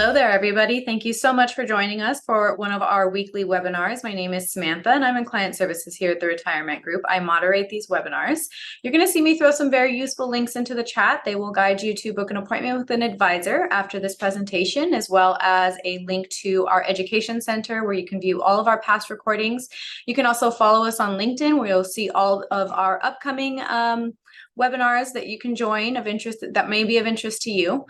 Hello there, everybody. Thank you so much for joining us for one of our weekly webinars. My name is Samantha, and I'm in client services here at the Retirement Group. I moderate these webinars. You're going to see me throw some very useful links into the chat. They will guide you to book an appointment with an advisor after this presentation, as well as a link to our education center where you can view all of our past recordings. You can also follow us on LinkedIn, where you'll see all of our upcoming webinars that you can join of interest that may be of interest to you.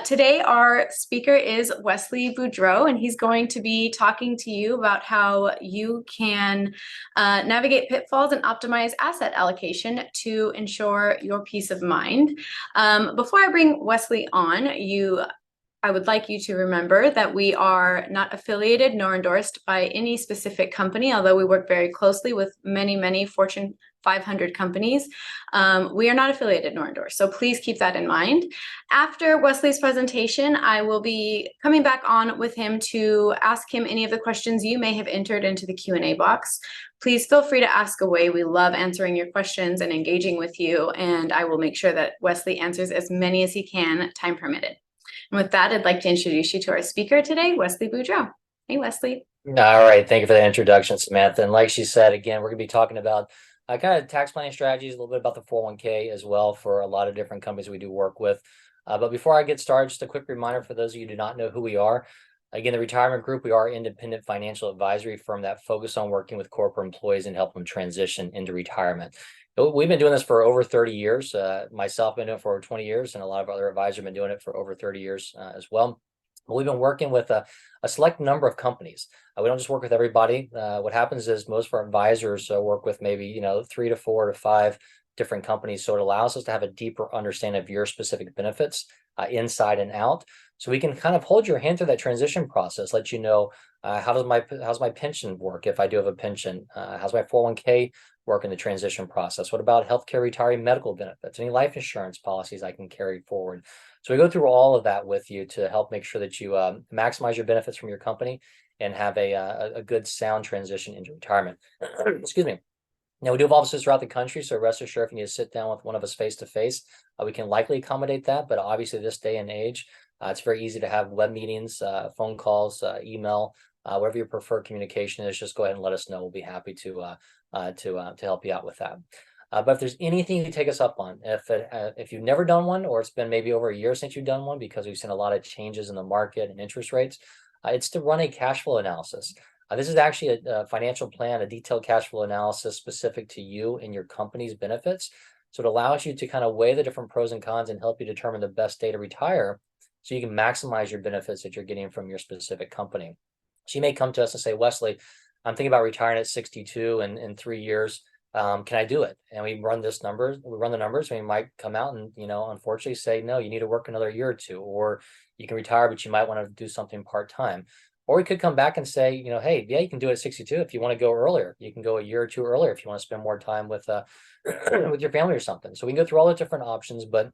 Today, our speaker is Wesley Boudreaux, and he's going to be talking to you about how you can navigate pitfalls and optimize asset allocation to ensure your peace of mind. Before I bring Wesley on, I would like you to remember that we are not affiliated nor endorsed by any specific company, although we work very closely with many Fortune 500 companies. We are not affiliated nor endorsed, so please keep that in mind. After Wesley's presentation, I will be coming back on with him to ask him any of the questions you may have entered into the Q&A box. Please feel free to ask away. We love answering your questions and engaging with you, and I will make sure that Wesley answers as many as he can, time permitted. And with that, I'd like to introduce you to our speaker today, Wesley Boudreaux. Hey, Wesley. All right. Thank you for the introduction, Samantha. And like she said, again, we're going to be talking about kind of tax planning strategies, a little bit about the 401k as well for a lot of different companies we do work with. But before I get started, just a quick reminder for those of you who do not know who we are. Again, the Retirement Group, we are an independent financial advisory firm that focus on working with corporate employees and help them transition into retirement. We've been doing this for over 30 years. Myself, I've been doing it for over 20 years, and a lot of other advisors have been doing it for over 30 years as well. We've been working with a select number of companies. We don't just work with everybody. What happens is most of our advisors work with maybe 3 to 4 to 5 different companies. So it allows us to have a deeper understanding of your specific benefits inside and out. So we can kind of hold your hand through that transition process, let you know how's my pension work if I do have a pension, how's my 401k work in the transition process, what about healthcare retiree medical benefits, any life insurance policies I can carry forward. So we go through all of that with you to help make sure that you maximize your benefits from your company and have a good sound transition into retirement. Excuse me. Now, we do have offices throughout the country, so rest assured if you need to sit down with one of us face-to-face, we can likely accommodate that. But obviously this day and age, it's very easy to have web meetings, phone calls, email, whatever your preferred communication is, just go ahead and let us know. We'll be happy to help you out with that. But if there's anything you take us up on, if you've never done one, or it's been maybe over a year since you've done one because we've seen a lot of changes in the market and interest rates, it's to run a cash flow analysis. This is actually a financial plan, a detailed cash flow analysis specific to you and your company's benefits. So it allows you to kind of weigh the different pros and cons and help you determine the best day to retire so you can maximize your benefits that you're getting from your specific company. So you may come to us and say, Wesley, I'm thinking about retiring at 62 in 3 years. Can I do it? And we run the numbers, and we might come out and, unfortunately say, no, you need to work another year or two, or you can retire, but you might want to do something part-time. Or we could come back and say, hey, yeah, you can do it at 62. If you want to go earlier, you can go a year or two earlier if you want to spend more time with with your family or something. So we can go through all the different options, but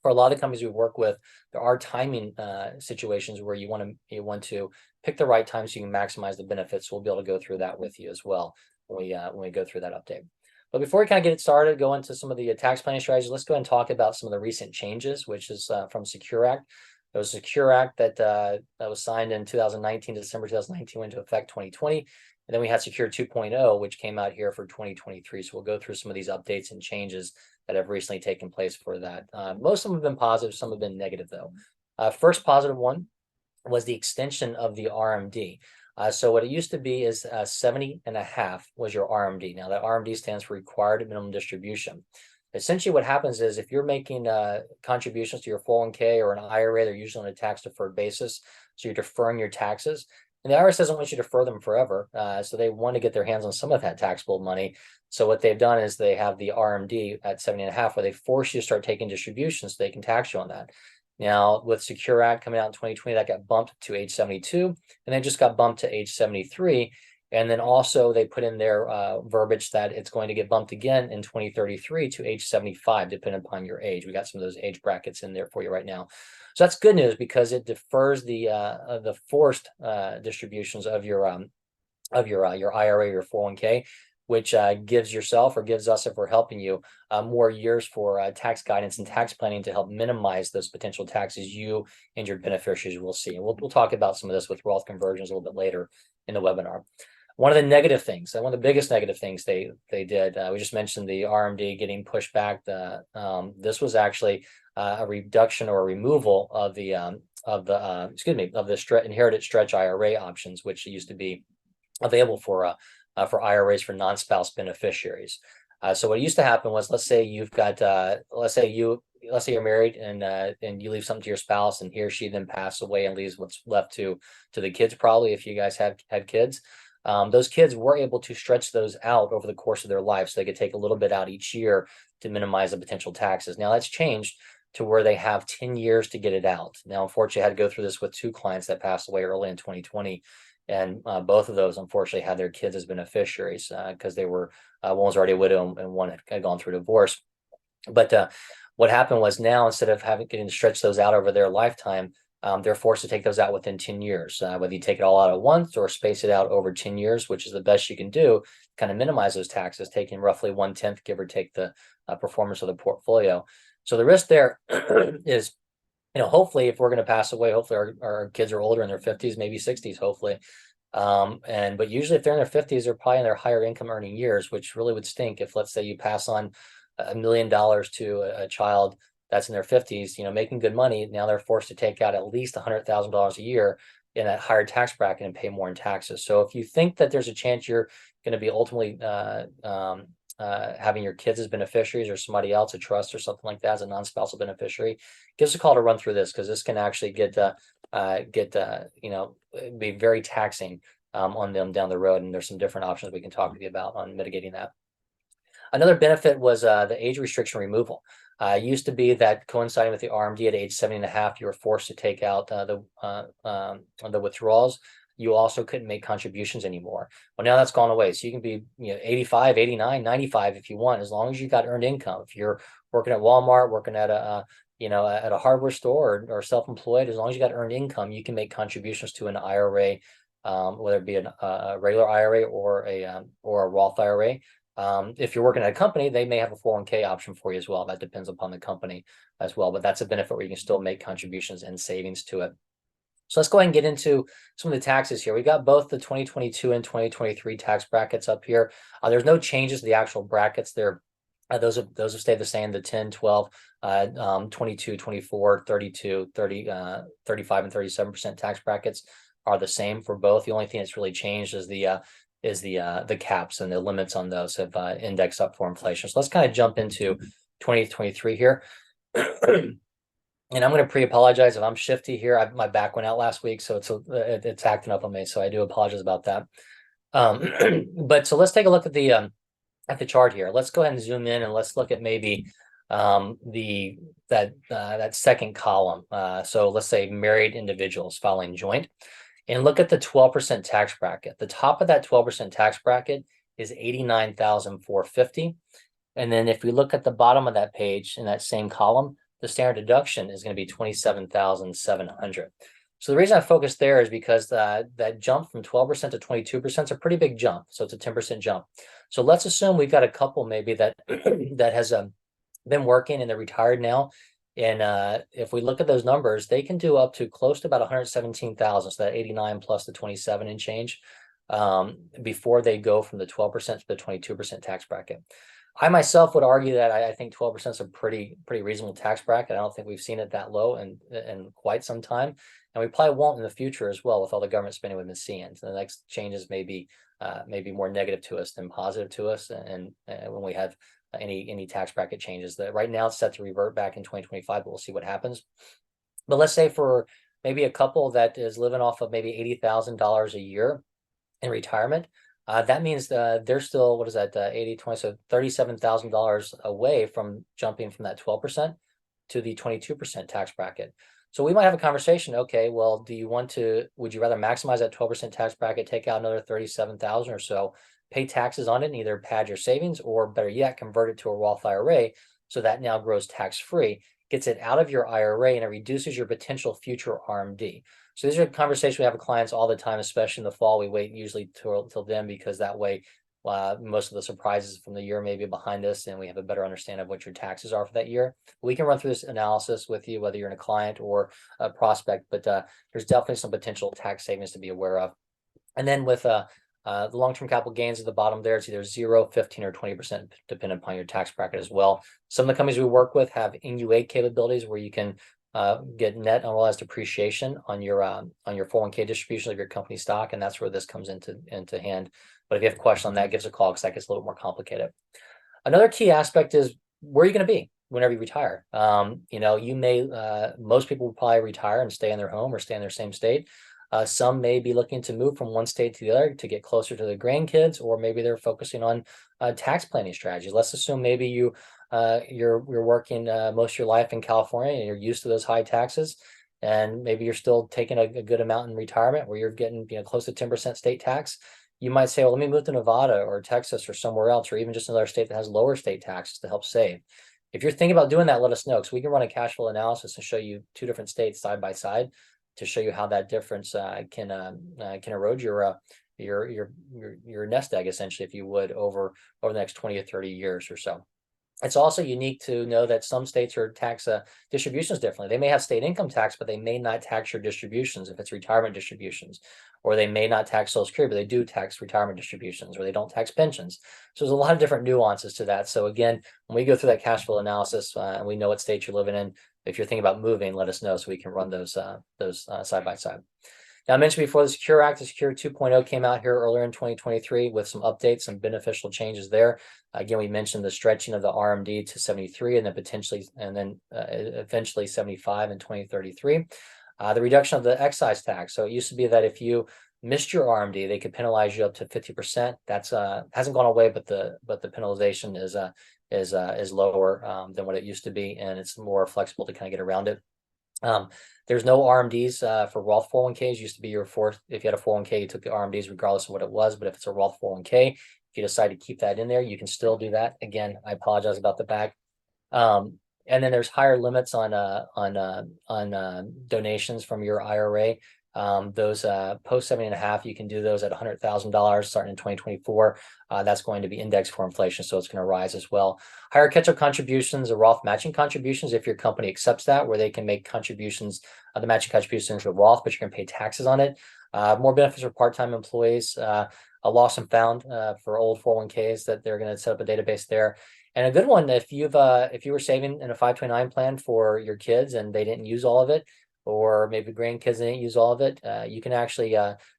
for a lot of companies we work with, there are timing situations where you want to pick the right time so you can maximize the benefits. So we'll be able to go through that with you as well when we go through that update. But before we kind of get it started, go into some of the tax planning strategies, let's go ahead and talk about some of the recent changes, which is from Secure Act. There was a Secure Act that was signed in December 2019, went into effect 2020. And then we had Secure 2.0, which came out here for 2023. So we'll go through some of these updates and changes that have recently taken place for that. Most of them have been positive, some have been negative though. First positive one was the extension of the RMD. So what it used to be is 70.5 was your RMD. Now that RMD stands for required minimum distribution. Essentially what happens is if you're making contributions to your 401k or an IRA, they're usually on a tax deferred basis. So you're deferring your taxes. And the IRS doesn't want you to defer them forever. So they want to get their hands on some of that taxable money. So what they've done is they have the RMD at 70.5 where they force you to start taking distributions so they can tax you on that. Now, with Secure Act coming out in 2020, that got bumped to age 72, and then just got bumped to age 73. And then also they put in their verbiage that it's going to get bumped again in 2033 to age 75, depending upon your age. We got some of those age brackets in there for you right now. So that's good news because it defers the forced distributions of your IRA, your 401k, which gives yourself or gives us, if we're helping you, more years for tax guidance and tax planning to help minimize those potential taxes you and your beneficiaries will see. And we'll talk about some of this with Roth conversions a little bit later in the webinar. One of the negative things, one of the biggest negative things they did, we just mentioned the RMD getting pushed back. This was actually a reduction or a removal of the inherited stretch IRA options, which used to be available for IRAs for non-spouse beneficiaries. So what used to happen was, let's say you've got, let's say you're married and you leave something to your spouse, and he or she then pass away and leaves what's left to the kids, probably, if you guys had kids. Those kids were able to stretch those out over the course of their life, so they could take a little bit out each year to minimize the potential taxes. Now that's changed to where they have 10 years to get it out. Now, unfortunately, I had to go through this with 2 clients that passed away early in 2020. And both of those, unfortunately, had their kids as beneficiaries because they were, one was already a widow and one had gone through divorce. But what happened was, now, instead of getting to stretch those out over their lifetime, they're forced to take those out within 10 years, whether you take it all out at once or space it out over 10 years, which is the best you can do, kind of minimize those taxes, taking roughly 1/10, give or take, the performance of the portfolio. So the risk there is, hopefully, if we're going to pass away, hopefully our kids are older, in their 50s, maybe 60s, hopefully. But usually if they're in their 50s, they're probably in their higher income earning years, which really would stink if, let's say, you pass on $1 million to a child that's in their 50s, making good money. Now they're forced to take out at least $100,000 a year in that higher tax bracket and pay more in taxes. So if you think that there's a chance you're going to be ultimately having your kids as beneficiaries, or somebody else, a trust or something like that, as a non-spousal beneficiary, give us a call to run through this, because this can actually be very taxing on them down the road. And there's some different options we can talk to you about on mitigating that. Another benefit was the age restriction removal. It used to be that, coinciding with the RMD at age 70.5, you were forced to take out the withdrawals. You also couldn't make contributions anymore. Well, now that's gone away. So you can be 85, 89, 95 if you want, as long as you got earned income. If you're working at Walmart, working at a hardware store, or self-employed, as long as you got earned income, you can make contributions to an IRA, whether it be a regular IRA or a Roth IRA. If you're working at a company, they may have a 401k option for you as well. That depends upon the company as well, but that's a benefit where you can still make contributions and savings to it. So let's go ahead and get into some of the taxes here. We got both the 2022 and 2023 tax brackets up here. There's no changes to the actual brackets. Those have stayed the same: the 10, 12, 22, 24, 32, 30, 35, and 37% tax brackets are the same for both. The only thing that's really changed is the caps, and the limits on those have indexed up for inflation. So let's kind of jump into 2023 here. And I'm going to pre-apologize if I'm shifty here. My back went out last week, so it's acting up on me. So I do apologize about that. But so let's take a look at the chart here. Let's go ahead and zoom in, and let's look at maybe that second column. So let's say married individuals filing joint, and look at the 12% tax bracket. The top of that 12% tax bracket is $89,450. And then if we look at the bottom of that page in that same column, the standard deduction is going to be $27,700. So the reason I focus there is because that jump from 12% to 22% is a pretty big jump. So it's a 10% jump. So let's assume we've got a couple maybe that that has been working and they're retired now. And if we look at those numbers, they can do up to close to about 117,000. So that 89 plus the 27 and change before they go from the 12% to the 22% tax bracket. I myself would argue that I think 12% is a pretty reasonable tax bracket. I don't think we've seen it that low in quite some time, and we probably won't in the future as well, with all the government spending we've been seeing. So the next changes may be more negative to us than positive to us, and when we have any tax bracket changes. That right now it's set to revert back in 2025, but we'll see what happens. But let's say for maybe a couple that is living off of maybe $80,000 a year in retirement. That means they're still, what is that, 80, 20, so $37,000 away from jumping from that 12% to the 22% tax bracket. So we might have a conversation. Okay, well, would you rather maximize that 12% tax bracket, take out another 37,000 or so, pay taxes on it, and either pad your savings, or better yet, convert it to a Roth IRA, so that now grows tax-free, gets it out of your IRA, and it reduces your potential future RMD. So these are conversations we have with clients all the time, especially in the fall. We wait usually till then, because that way most of the surprises from the year may be behind us, and we have a better understanding of what your taxes are for that year. We can run through this analysis with you, whether you're a client or a prospect, but there's definitely some potential tax savings to be aware of. And then with the long-term capital gains at the bottom there, it's either 0, 15, or 20%, depending upon your tax bracket as well. Some of the companies we work with have NUA capabilities where you can get net unrealized appreciation on your 401k distribution of your company stock, and that's where this comes into hand. But if you have a question on that, give us a call, because that gets a little more complicated. Another key aspect is where are you going to be whenever you retire? You may most people will probably retire and stay in their home or stay in their same state. Some may be looking to move from one state to the other to get closer to the grandkids, or maybe they're focusing on tax planning strategies. Let's assume maybe you're working most of your life in California and you're used to those high taxes, and maybe you're still taking a good amount in retirement where you're getting close to 10% state tax. You might say, well, let me move to Nevada or Texas or somewhere else, or even just another state that has lower state taxes to help save. If you're thinking about doing that, let us know, because we can run a cash flow analysis and show you 2 different states side by side to show you how that difference can erode your nest egg, essentially, if you would, over the next 20 or 30 years or so. It's also unique to know that some states are tax distributions differently. They may have state income tax, but they may not tax your distributions if it's retirement distributions, or they may not tax Social Security, but they do tax retirement distributions, or they don't tax pensions. So there's a lot of different nuances to that. So again, when we go through that cash flow analysis and we know what state you're living in, if you're thinking about moving, let us know so we can run those side by side. Now, I mentioned before, the Secure Act, the Secure 2.0 came out here earlier in 2023 with some updates, some beneficial changes there. Again, we mentioned the stretching of the RMD to 73 and then eventually 75 in 2033. The reduction of the excise tax. So it used to be that if you missed your RMD, they could penalize you up to 50%. That's hasn't gone away, but the penalization is lower than what it used to be, and it's more flexible to kind of get around it. There's no RMDs for Roth 401ks. Used to be if you had a 401k, you took the RMDs regardless of what it was. But if it's a Roth 401k, if you decide to keep that in there, you can still do that. Again, I apologize about the back. And then there's higher limits on donations from your IRA. Those post 70.5, you can do those at $100,000 starting in 2024. That's going to be indexed for inflation, so it's going to rise as well. Higher catch-up contributions or Roth matching contributions, if your company accepts that, where they can make contributions, the matching contributions to Roth, but you're going to pay taxes on it. More benefits for part-time employees. A lost and found for old 401ks that they're going to set up a database there. And a good one, if you were saving in a 529 plan for your kids and they didn't use all of it, or maybe grandkids didn't use all of it, you can actually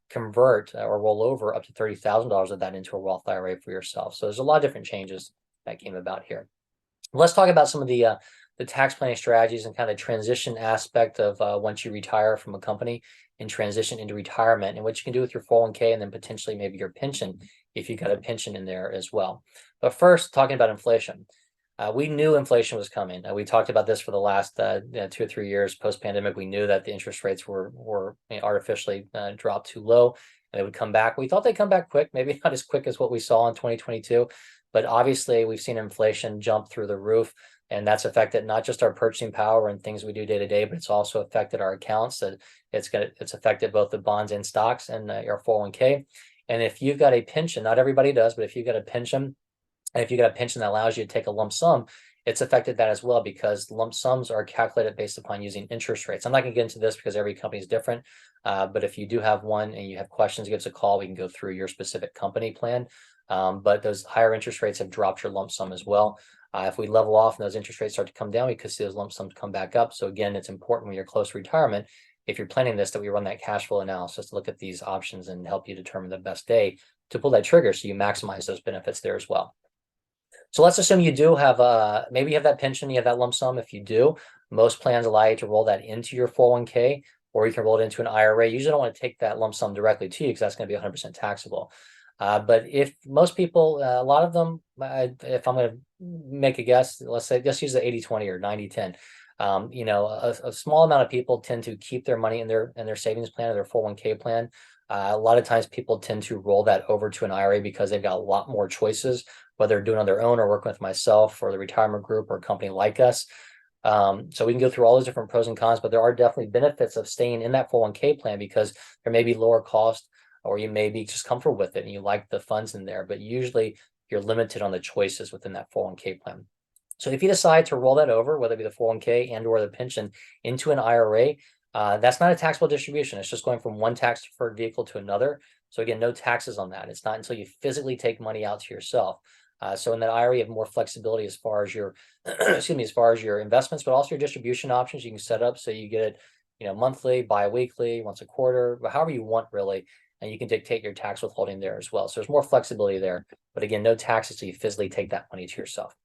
convert or roll over up to $30,000 of that into a Roth IRA for yourself. So there's a lot of different changes that came about here. Let's talk about some of the tax planning strategies and kind of transition aspect of once you retire from a company and transition into retirement, and what you can do with your 401k and then potentially maybe your pension if you got a pension in there as well. But first, talking about inflation. We knew inflation was coming. We talked about this for the last 2 or 3 years post-pandemic. We knew that the interest rates were artificially dropped too low, and they would come back. We thought they'd come back quick, maybe not as quick as what we saw in 2022, but obviously we've seen inflation jump through the roof, and that's affected not just our purchasing power and things we do day to day, but it's also affected our accounts. That it's affected both the bonds and stocks and your 401k. And if you've got a pension, not everybody does, but if you've got a pension, and if you got a pension that allows you to take a lump sum, it's affected that as well, because lump sums are calculated based upon using interest rates. I'm not going to get into this because every company is different, but if you do have one and you have questions, give us a call. We can go through your specific company plan. But those higher interest rates have dropped your lump sum as well. If we level off and those interest rates start to come down, we could see those lump sums come back up. So again, it's important when you're close to retirement, if you're planning this, that we run that cash flow analysis to look at these options and help you determine the best day to pull that trigger so you maximize those benefits there as well. So let's assume you do have maybe you have that pension, you have that lump sum. If you do, most plans allow you to roll that into your 401k, or you can roll it into an IRA. You usually don't want to take that lump sum directly to you because that's going to be 100% taxable. But if most people, a lot of them, if I'm going to make a guess, let's say just use the 80-20 or 90-10. A small amount of people tend to keep their money in their savings plan or their 401k plan. A lot of times people tend to roll that over to an IRA because they've got a lot more choices, whether they're doing on their own or working with myself or the retirement group or a company like us. So we can go through all those different pros and cons, but there are definitely benefits of staying in that 401k plan because there may be lower cost or you may be just comfortable with it and you like the funds in there, but usually you're limited on the choices within that 401k plan. So if you decide to roll that over, whether it be the 401k and or the pension into an IRA, that's not a taxable distribution. It's just going from one tax deferred vehicle to another. So again, no taxes on that. It's not until you physically take money out to yourself. So in that IRA, you have more flexibility as far as your, excuse me, as far as your investments, but also your distribution options you can set up so you get it, monthly, bi-weekly, once a quarter, however you want really, and you can dictate your tax withholding there as well. So there's more flexibility there, but again, no taxes till you physically take that money to yourself.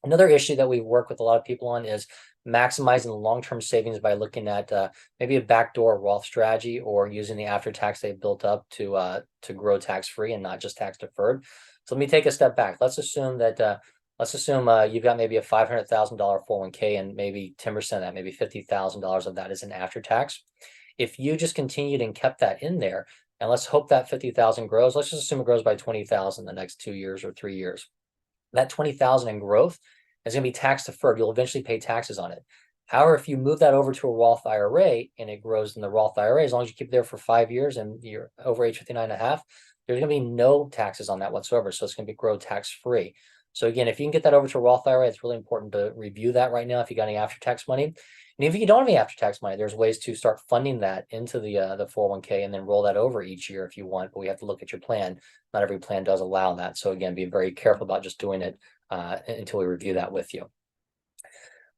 Another issue that we work with a lot of people on is maximizing the long-term savings by looking at maybe a backdoor Roth strategy or using the after-tax they've built up to grow tax-free and not just tax-deferred. So let me take a step back. Let's assume that you've got maybe a $500,000 401k and maybe 10% of that, maybe $50,000 of that is an after-tax. If you just continued and kept that in there, and let's hope that 50,000 grows, let's just assume it grows by 20,000 the next 2 years or 3 years. That 20,000 in growth is going to be tax deferred. You'll eventually pay taxes on it. However, if you move that over to a Roth IRA and it grows in the Roth IRA, as long as you keep it there for 5 years and you're over age 59 and a half, there's going to be no taxes on that whatsoever. So it's going to be grow tax free. So again, if you can get that over to a Roth IRA, it's really important to review that right now if you got any after-tax money. And if you don't have any after-tax money, there's ways to start funding that into the 401k and then roll that over each year if you want, but we have to look at your plan. Not every plan does allow that. So again, be very careful about just doing it until we review that with you.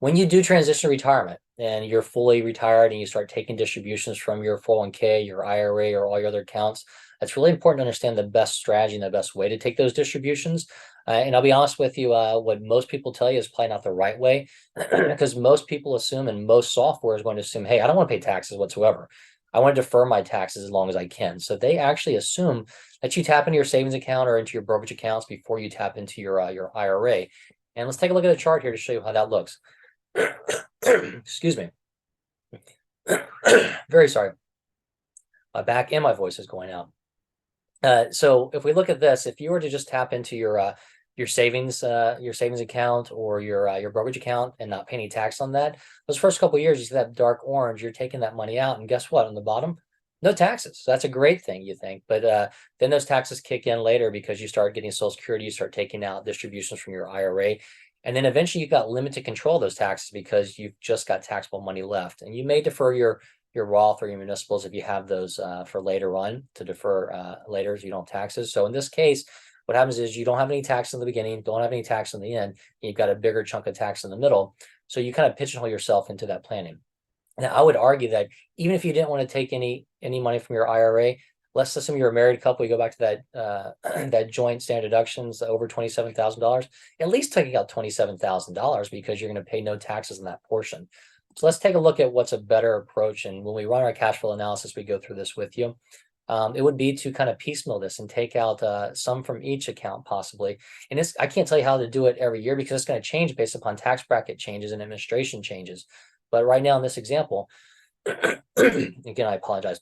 When you do transition to retirement and you're fully retired and you start taking distributions from your 401k, your IRA, or all your other accounts, it's really important to understand the best strategy and the best way to take those distributions. And I'll be honest with you, what most people tell you is probably not the right way because most people assume, and most software is going to assume, hey, I don't want to pay taxes whatsoever. I want to defer my taxes as long as I can. So they actually assume that you tap into your savings account or into your brokerage accounts before you tap into your IRA. And let's take a look at a chart here to show you how that looks. Excuse me. Very sorry. My back and my voice is going out. So if we look at this, if you were to just tap into your savings account or your brokerage account and not pay any tax on that, those first couple of years, you see that dark orange, you're taking that money out, and guess what? On the bottom, no taxes. So that's a great thing, you think, but then those taxes kick in later because you start getting Social Security, you start taking out distributions from your IRA, and then eventually you've got limited control of those taxes because you've just got taxable money left, and you may defer your Roth or your municipals if you have those for later on to defer later so you don't have taxes. So in this case, what happens is you don't have any tax in the beginning, don't have any tax in the end, you've got a bigger chunk of tax in the middle. So you kind of pigeonhole yourself into that planning. Now, I would argue that even if you didn't want to take any money from your IRA, let's assume you're a married couple, you go back to that that joint standard deductions over $27,000, at least taking out $27,000 because you're going to pay no taxes on that portion. So let's take a look at what's a better approach. And when we run our cash flow analysis, we go through this with you. It would be to kind of piecemeal this and take out some from each account possibly. And I can't tell you how to do it every year because it's going to change based upon tax bracket changes and administration changes. But right now in this example, again, I apologize.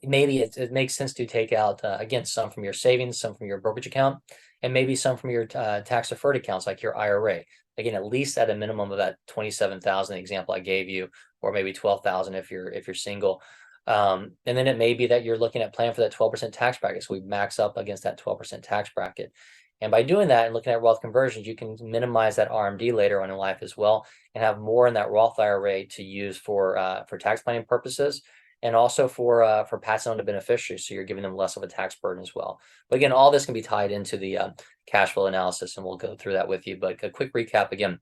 Maybe it makes sense to take out, again, some from your savings, some from your brokerage account, and maybe some from your tax deferred accounts like your IRA. Again, at least at a minimum of that 27,000 example I gave you, or maybe 12,000 if you're single. And then it may be that you're looking at planning for that 12% tax bracket. So we max up against that 12% tax bracket. And by doing that and looking at wealth conversions, you can minimize that RMD later on in life as well and have more in that Roth IRA to use for tax planning purposes and also for passing on to beneficiaries. So you're giving them less of a tax burden as well. But again, all this can be tied into the cash flow analysis, and we'll go through that with you. But a quick recap again.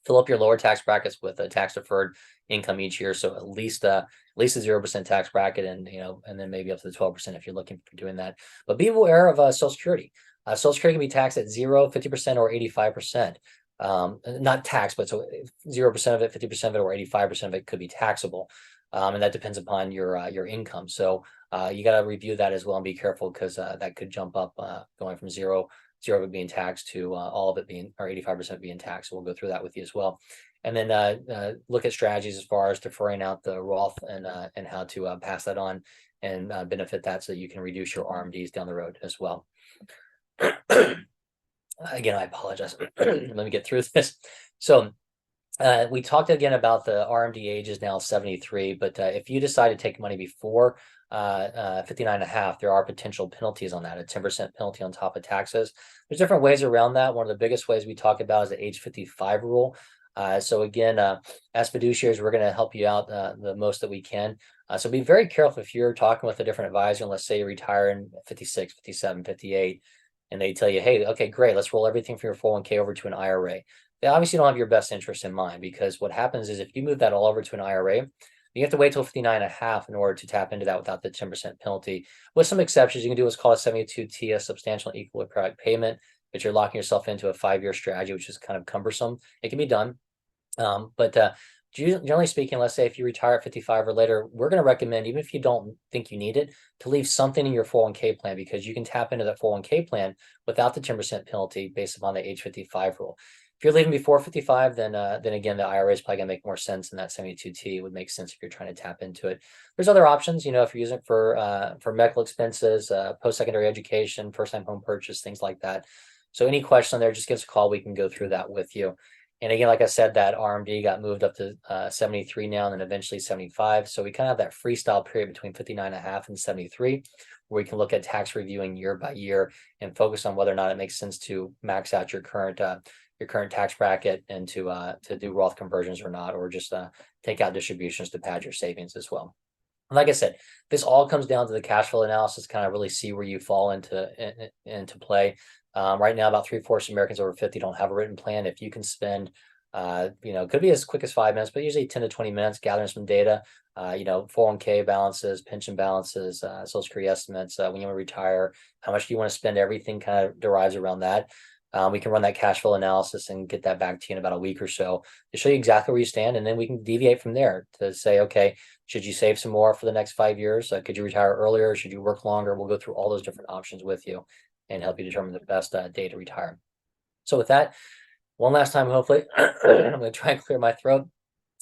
Fill up your lower tax brackets with a tax deferred income each year. So at least a 0% tax bracket, and and then maybe up to the 12% if you're looking for doing that. But be aware of Social Security. Social Security can be taxed at 0, 50%, or 85%. Not taxed, but so 0% of it, 50% of it, or 85% of it could be taxable. And that depends upon your income. So you got to review that as well and be careful because that could jump up going from zero of it being taxed to all of it being, or 85% being taxed. So we'll go through that with you as well. And then look at strategies as far as deferring out the Roth and how to pass that on and benefit that so that you can reduce your RMDs down the road as well. Again, I apologize. Let me get through this. So we talked again about the RMD age is now 73, but if you decide to take money before 59.5, there are potential penalties on that, a 10% penalty on top of taxes. There's different ways around that. One of the biggest ways we talk about is the age 55 rule. So again, as fiduciaries, we're going to help you out the most that we can. So be very careful if you're talking with a different advisor, and let's say you retire in 56, 57, 58, and they tell you, hey, okay, great, let's roll everything from your 401k over to an IRA. They obviously don't have your best interest in mind, because what happens is if you move that all over to an IRA, you have to wait till 59.5 in order to tap into that without the 10% penalty. With some exceptions, you can do what's called a 72T, a substantial and equal periodic payment, but you're locking yourself into a 5-year strategy, which is kind of cumbersome. It can be done. But generally speaking, let's say if you retire at 55 or later, we're going to recommend, even if you don't think you need it, to leave something in your 401k plan, because you can tap into that 401k plan without the 10% penalty based upon the age 55 rule. If you're leaving before 55, then again, the IRA is probably going to make more sense, and that 72T would make sense if you're trying to tap into it. There's other options, if you're using it for medical expenses, post-secondary education, first-time home purchase, things like that. So any question there, just give us a call. We can go through that with you. And again, like I said, that RMD got moved up to 73 now, and then eventually 75. So we kind of have that freestyle period between 59.5 and 73, where we can look at tax reviewing year by year and focus on whether or not it makes sense to max out your current tax bracket and to do Roth conversions or not, or just take out distributions to pad your savings as well. And like I said, this all comes down to the cash flow analysis, kind of really see where you fall into play. Right now, about 3/4 of Americans over 50 don't have a written plan. If you can spend, could be as quick as 5 minutes, but usually 10 to 20 minutes gathering some data, 401k balances, pension balances, Social Security estimates, when you want to retire, how much do you want to spend, everything kind of derives around that. We can run that cash flow analysis and get that back to you in about a week or so to show you exactly where you stand. And then we can deviate from there to say, okay, should you save some more for the next 5 years? Could you retire earlier? Should you work longer? We'll go through all those different options with you and help you determine the best day to retire. So with that, one last time, hopefully, I'm going to try and clear my throat,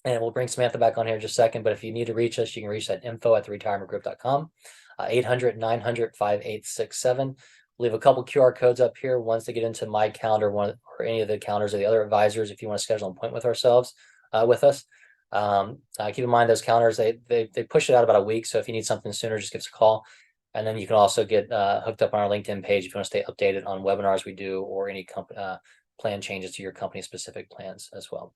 and we'll bring Samantha back on here in just a second. But if you need to reach us, you can reach at info@theretirementgroup.com, 800-900-5867. We'll leave a couple QR codes up here, ones to get into my calendar, or any of the calendars of the other advisors if you want to schedule an appointment with us. Keep in mind those calendars, they push it out about a week. So if you need something sooner, just give us a call. And then you can also get hooked up on our LinkedIn page if you want to stay updated on webinars we do, or any plan changes to your company specific plans as well.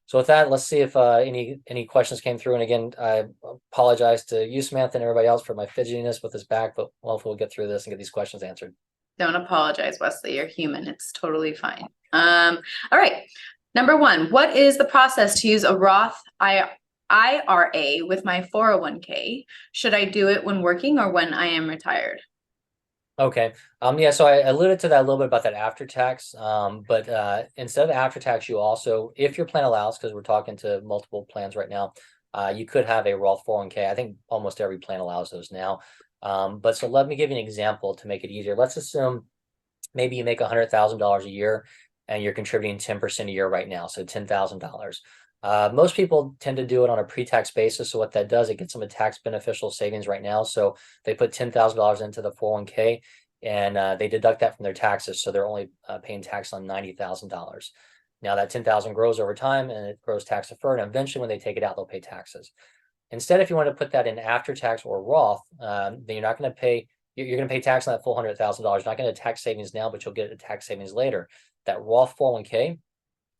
So with that, let's see if any questions came through. And again, I apologize to you, Samantha, and everybody else for my fidgetiness with this back, but hopefully we'll get through this and get these questions answered. Don't apologize, Wesley. You're human. It's totally fine. All right. Number 1, what is the process to use a Roth IRA with my 401k? Should I do it when working or when I am retired? Okay. Yeah, so I alluded to that a little bit about that after tax. But instead of after tax, you also, if your plan allows, because we're talking to multiple plans right now, you could have a Roth 401k. I think almost every plan allows those now. But so let me give you an example to make it easier. Let's assume maybe you make $100,000 a year and you're contributing 10% a year right now, so $10,000. Most people tend to do it on a pre-tax basis. So what that does, it gets them a tax beneficial savings right now. So they put $10,000 into the 401k, and they deduct that from their taxes. So they're only paying tax on $90,000. Now that 10,000 grows over time, and it grows tax deferred. And eventually when they take it out, they'll pay taxes. Instead, if you want to put that in after tax or Roth, then you're not going to pay, you're going to pay tax on that full $100,000. You're not going to tax savings now, but you'll get a tax savings later. That Roth 401k,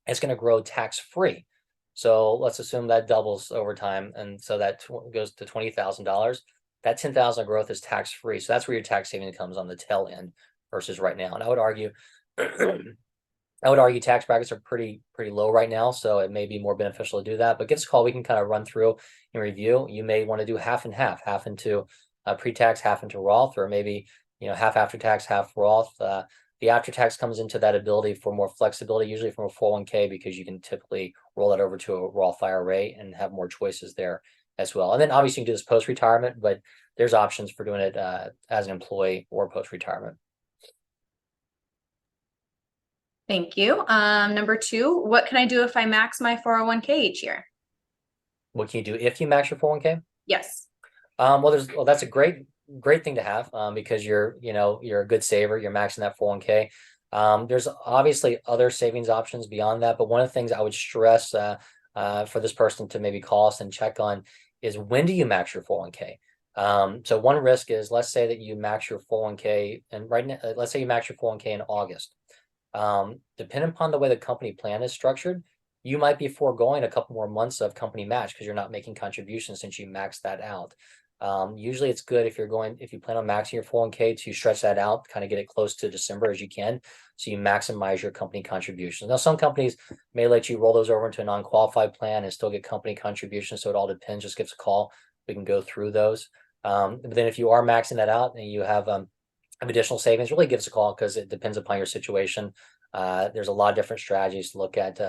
it's going to grow tax free. So let's assume that doubles over time. And so that goes to $20,000. That 10,000 growth is tax free. So that's where your tax saving comes on the tail end versus right now. And I would argue, tax brackets are pretty low right now. So it may be more beneficial to do that, but give us a call. We can kind of run through and review. You may want to do half and half into pre-tax, half into Roth, or maybe, half after tax, half Roth. The after tax comes into that ability for more flexibility, usually from a 401k, because you can typically roll that over to a Roth IRA and have more choices there as well. And then obviously you can do this post-retirement, but there's options for doing it as an employee or post-retirement. Thank you. Number 2, what can I do if I max my 401k each year? What can you do if you max your 401k? Yes. Well, that's a great thing to have, because you're a good saver. You're maxing that 401k. There's obviously other savings options beyond that, but one of the things I would stress for this person to maybe call us and check on is, when do you max your 401k? So one risk is, let's say that you max your 401k, and right now, let's say you max your 401k in August. Depending upon the way the company plan is structured, you might be foregoing a couple more months of company match because you're not making contributions since you maxed that out. Usually it's good if you plan on maxing your 401k to stretch that out, kind of get it close to December as you can, so you maximize your company contributions. Now, some companies may let you roll those over into a non-qualified plan and still get company contributions, so it all depends. Just give us a call. We can go through those. But then if you are maxing that out and you have additional savings, really give us a call because it depends upon your situation. There's a lot of different strategies to look at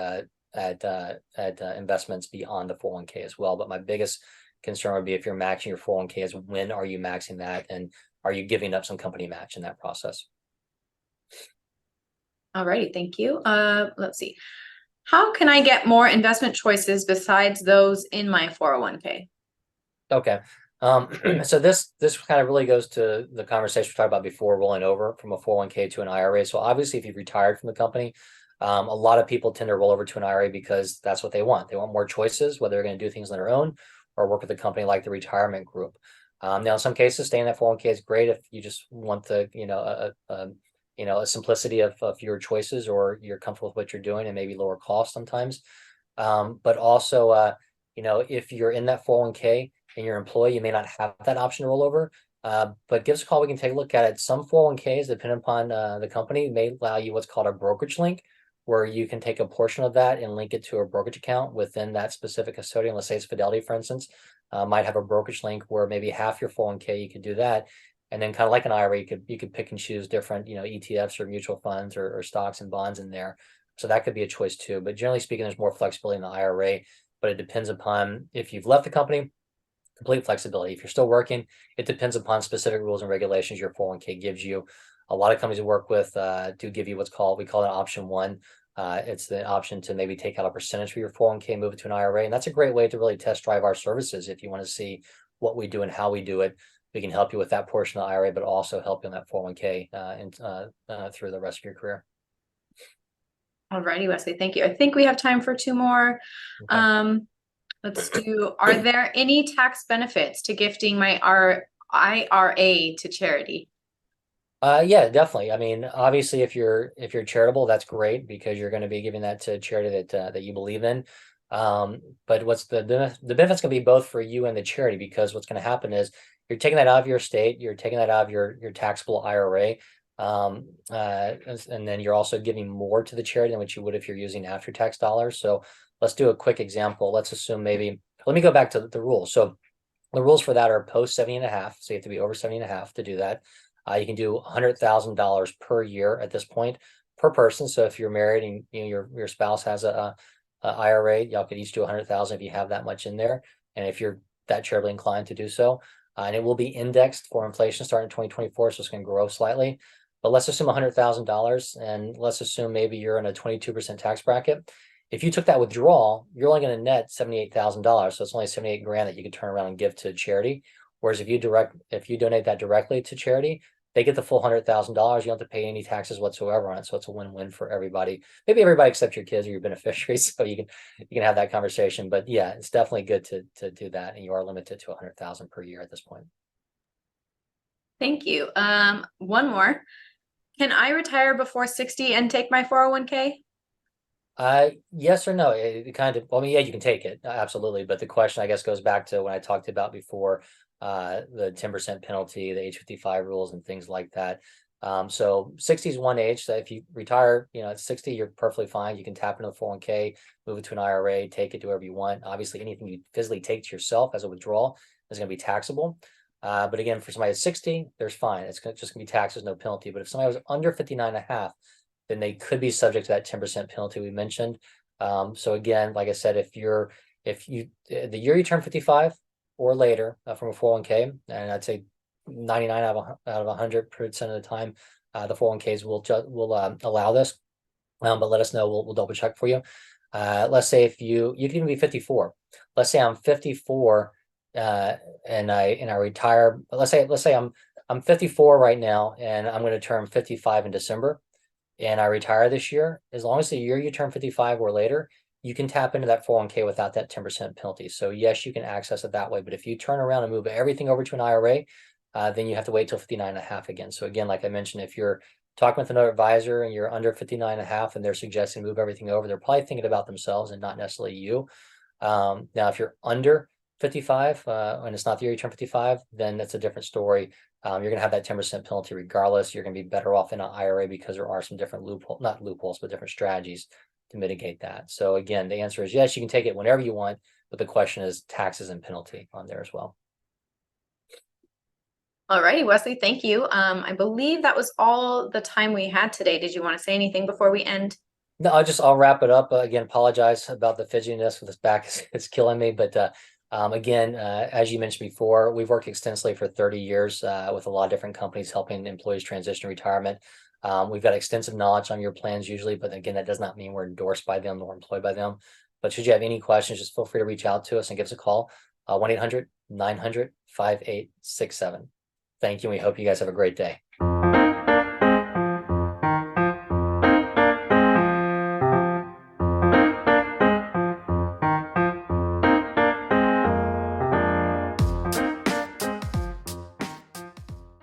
investments beyond the 401k as well. But my biggest concern would be if you're maxing your 401k is when are you maxing that, and are you giving up some company match in that process? All righty, thank you. Let's see. How can I get more investment choices besides those in my 401k? Okay. So this kind of really goes to the conversation we talked about before, rolling over from a 401k to an IRA. So obviously, if you've retired from the company, a lot of people tend to roll over to an IRA because that's what they want. They want more choices, whether they're going to do things on their own or work with a company like the retirement group. Now, in some cases, staying in that 401k is great if you just want the, a simplicity of fewer choices, or you're comfortable with what you're doing and maybe lower cost sometimes. But also, if you're in that 401k and you're an employee, you may not have that option to roll over. But give us a call. We can take a look at it. Some 401ks, depending upon the company, may allow you what's called a brokerage link, where you can take a portion of that and link it to a brokerage account within that specific custodian. Let's say it's Fidelity, for instance, might have a brokerage link where maybe half your 401k, you could do that. And then kind of like an IRA, you could pick and choose different, ETFs or mutual funds or stocks and bonds in there. So that could be a choice too. But generally speaking, there's more flexibility in the IRA, but it depends upon if you've left the company. Complete flexibility. If you're still working, it depends upon specific rules and regulations your 401k gives you. A lot of companies we work with do give you we call it option one. It's the option to maybe take out a percentage for your 401k, move it to an IRA. And that's a great way to really test drive our services. If you want to see what we do and how we do it, we can help you with that portion of the IRA, but also help you on that 401k through the rest of your career. All righty, Wesley, thank you. I think we have time for two more. Okay. Let's do, are there any tax benefits to gifting my IRA to charity? Yeah, definitely. I mean, obviously, if you're charitable, that's great because you're going to be giving that to a charity that you believe in. But what's the benefits going to be both for you and the charity, because what's going to happen is you're taking that out of your estate, you're taking that out of your taxable IRA, and then you're also giving more to the charity than what you would if you're using after tax dollars. So let's do a quick example. Let's assume let me go back to the rules. So the rules for that are post 70 and a half. So you have to be over 70 and a half to do that. You can do $100,000 per year at this point per person. So if you're married and your spouse has a IRA, y'all could each do 100,000 if you have that much in there, and if you're that charitably inclined to do so. And it will be indexed for inflation starting in 2024, so it's going to grow slightly. But let's assume $100,000, and let's assume maybe you're in a 22% tax bracket. If you took that withdrawal, you're only going to net $78,000, so it's only 78 grand that you could turn around and give to charity. Whereas if you donate that directly to charity, they get the full $100,000. You don't have to pay any taxes whatsoever on it, so it's a win-win for everybody. Maybe everybody except your kids or your beneficiaries, so you can have that conversation. But yeah, it's definitely good to do that, and you are limited to 100,000 per year at this point. Thank you. One more. Can I retire before 60 and take my 401k? Yes or no? It kind of, well, I mean, yeah, you can take it, absolutely. But the question, I guess, goes back to when I talked about before, the 10% penalty, the age 55 rules, and things like that. So 60 is one age. So if you retire, at 60, you're perfectly fine. You can tap into the 401k, move it to an IRA, take it, do whatever you want. Obviously, anything you physically take to yourself as a withdrawal is going to be taxable. But again, for somebody at 60, there's fine. It's just going to be taxes, no penalty. But if somebody was under 59 and a half, then they could be subject to that 10% penalty we mentioned. So again, like I said, if the year you turn 55 or later from a 401k, and I'd say 99 out of 100% of the time, the 401ks will allow this. But let us know. We'll double check for you. Let's say if you can even be 54. Let's say I'm 54 and I retire. Let's say I'm 54 right now, and I'm going to turn 55 in December, and I retire this year. As long as the year you turn 55 or later, you can tap into that 401k without that 10% penalty. So yes, you can access it that way. But if you turn around and move everything over to an IRA, then you have to wait till 59 and a half again. So again, like I mentioned, if you're talking with another advisor and you're under 59 and a half and they're suggesting move everything over, they're probably thinking about themselves and not necessarily you. Now, if you're under 55 and it's not the year you turn 55, then that's a different story. You're going to have that 10% penalty regardless. You're going to be better off in an IRA because there are some different not loopholes, but different strategies to mitigate that. So again, the answer is yes, you can take it whenever you want, but the question is taxes and penalty on there as well. All righty, Wesley, thank you. I believe that was all the time we had today. Did you want to say anything before we end? No, I'll wrap it up. Again, apologize about the fidgetiness with this back. It's killing me. But again, as you mentioned before, we've worked extensively for 30 years with a lot of different companies helping employees transition to retirement. We've got extensive knowledge on your plans usually, but again, that does not mean we're endorsed by them nor employed by them. But should you have any questions, just feel free to reach out to us and give us a call, 1-800-900-5867. Thank you. We hope you guys have a great day.